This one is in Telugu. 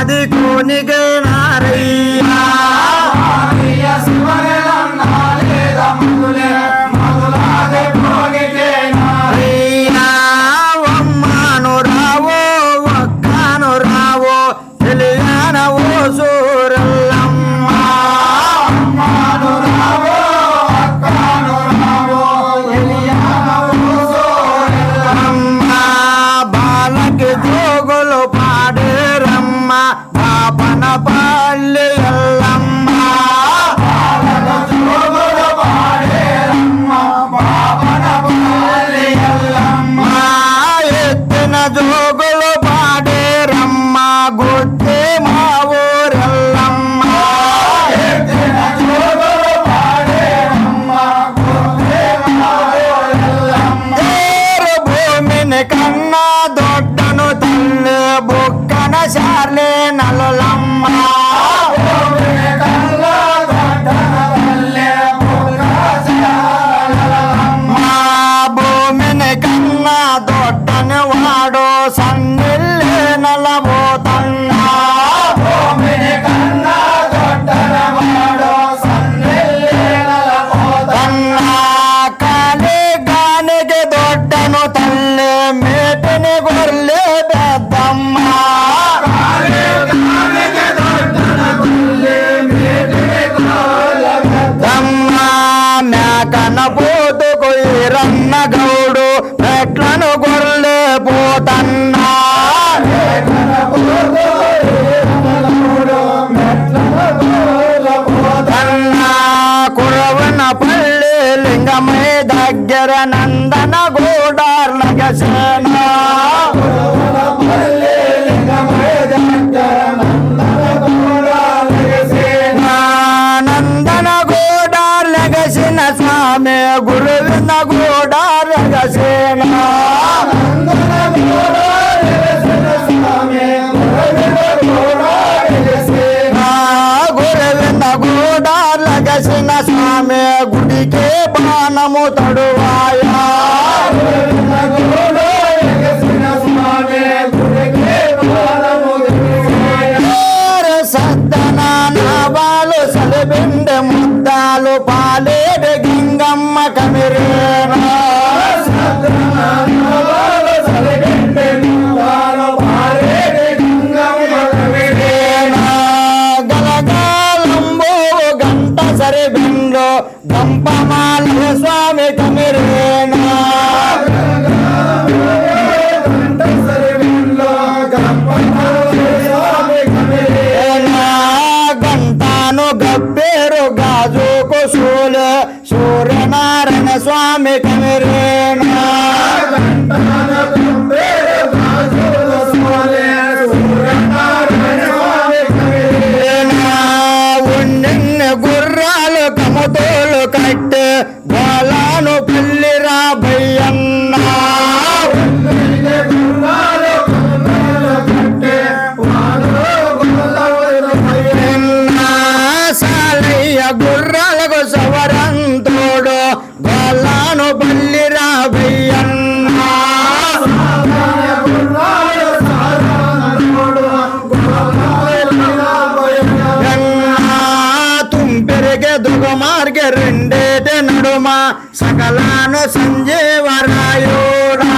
అది కోనికే నారయ్యా అమ్మాను రావో ఒక్కను రావో తెలియనవో సూరల్లమ్మ బాలకి జోగులు పాడేరమ్మ బాపన పల్లి ఎల్లమ్మ ఎత్తిన జోగులు పాడేరమ్మ గుత్తి మా ఊరెల్లమ్మ భూమిని కన్నా దొడ్డను తల్లి బుక్కన శార్లే నలులమ్మ భూమిని కన్నా దొడ్డని వాడు సన్నిల్లే నలబోతన్నా కాలి గానికి దొడ్డను తల్లి మేటిని గొర్రె పెద్దమ్మ మేకన పోతుకు రన్న గౌడు మెట్లను గొర్రె పోతన్నా కురవన పల్లి లింగమై దగ్గర నందన గోడార్ నగసేన నందన గోడార్ నగసిన స్వామి గురువిన గోడార్ నగసేన గురువిన గోడార్ నగసిన స్వామి గుడికే బాణము తడువాయా సద్దన నావాలు సలిబిండె ముద్దాలు పాలేడు గింగమ్మ కమిరేనా గలగాలంబో గంట సరిబిందో గంపమాల స్వామి కమిరేనా గంటాను గబ్బేరు గాజుకు సూలు సూర్యనారాయణ స్వామి కమిరేనా ఉన్నెన్ని గుర్రాలు కమతోలు కట్టే బాలాను పల్లిరా భయ్యన్నా సాలయ్య గుర్రాలకు సవరంతోడు బాలాను పల్లిరా భయ్యన్నా తుంపెరిగే దుగ మార్గె రెండేటి నడుమ సకలాను సంజీవరాయుడా